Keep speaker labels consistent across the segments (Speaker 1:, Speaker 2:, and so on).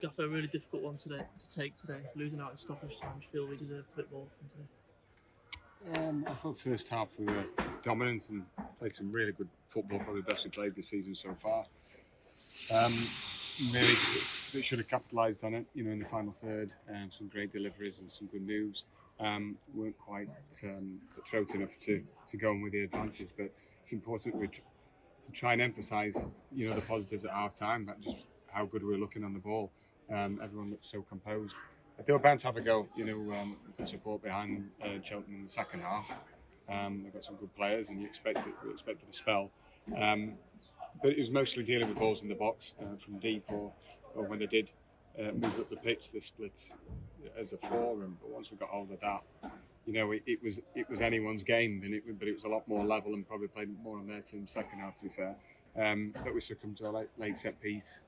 Speaker 1: Gaffer, a really difficult one today to take today, losing out in stoppage time. Do you feel we deserved a bit more from today?
Speaker 2: I thought first half we were dominant and played some really good football, probably the best we played this season so far. Maybe they should have capitalised on it, in the final third. Some great deliveries and some good moves. Weren't quite cutthroat enough to go on with the advantage, but it's important to try and emphasise, the positives at half time, that just how good we were looking on the ball. Everyone looked so composed. They were bound to have a go, good support behind Cheltenham in the second half. They've got some good players, and we expected a spell. But it was mostly dealing with balls in the box from deep, or when they did move up the pitch, they split as a four. But once we got hold of that, it was anyone's game, but it was a lot more level and probably played more on their team second half, to be fair. But we succumbed to a late set piece.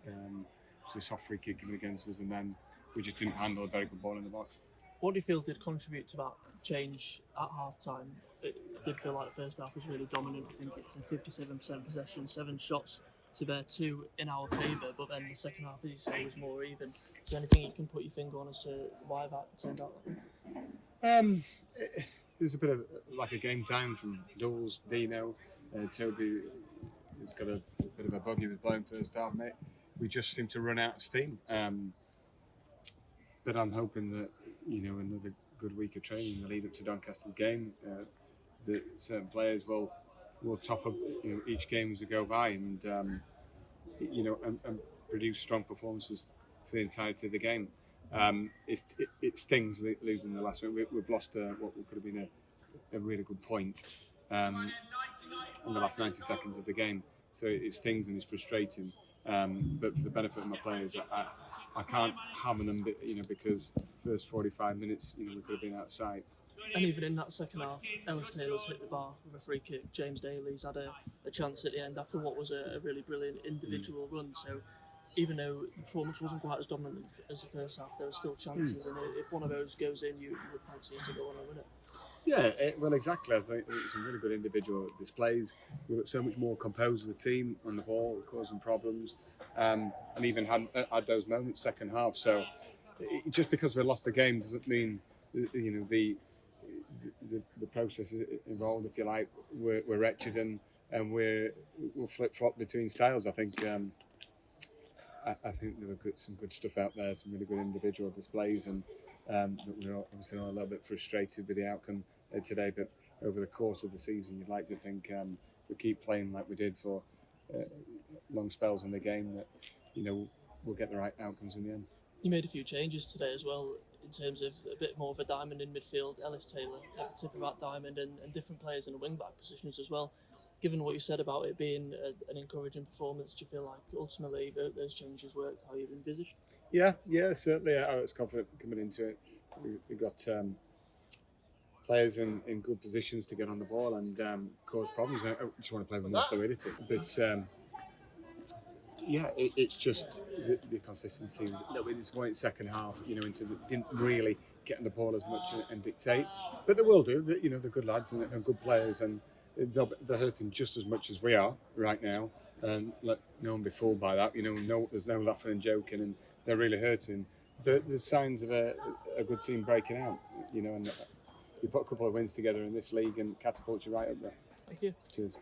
Speaker 2: So a soft free kick against us, and then we just didn't handle a very good ball in the box.
Speaker 1: What do you feel did contribute to that change at half time? It did feel like the first half was really dominant. I think it's a 57% possession, 7 shots to bear 2 in our favour, but then the second half, as you say, was more even. Is there anything you can put your finger on as to why that turned out?
Speaker 2: It was a bit of like a game time from Dawes, Dino, Toby. He's got a bit of a bug he was blowing first half, mate. We just seem to run out of steam. But I'm hoping that, another good week of training in the lead up to Doncaster's game, that certain players will top up, each game as we go by, and and produce strong performances for the entirety of the game. It stings losing the last one. We've lost what could have been a really good point in the last 90 seconds of the game. So it stings and it's frustrating. But for the benefit of my players, I can't hammer them, because first 45 minutes, we could have been outside.
Speaker 1: And even in that second half, Ellis Taylor's hit the bar with a free kick. James Daly's had a chance at the end after what was a really brilliant individual run. So even though the performance wasn't quite as dominant as the first half, there were still chances. And if one of those goes in, you would fancy us to go on and win it.
Speaker 2: Yeah, well, exactly. I think it's some really good individual displays. We've got so much more composed as a team on the ball, causing problems, and even had those moments second half. So just because we lost the game doesn't mean, the process involved, if you like, we're wretched and we'll flip flop between styles. I think I think there were some good stuff out there, some really good individual displays, and we're obviously all a little bit frustrated with the outcome today. But over the course of the season, you'd like to think if we keep playing like we did for long spells in the game, that we'll get the right outcomes in the end.
Speaker 1: You made a few changes today as well, in terms of a bit more of a diamond in midfield. Ellis Taylor at the tip of that diamond, and different players in the wing-back positions as well. Given what you said about it being an encouraging performance, do you feel like ultimately those changes worked how you'd envisaged?
Speaker 2: Yeah, certainly. I was confident coming into it. We got players in good positions to get on the ball and cause problems. I just want to play with more fluidity. But it's just the consistency was a little bit disappointing second half. Didn't really get on the ball as much and dictate. But they will do. They're good lads and good players, and they're hurting just as much as we are right now. And let no one be fooled by that. There's no laughing and joking, and they're really hurting. But there's signs of a good team breaking out. And you put a couple of wins together in this league and catapult you right up there.
Speaker 1: Thank you.
Speaker 2: Cheers.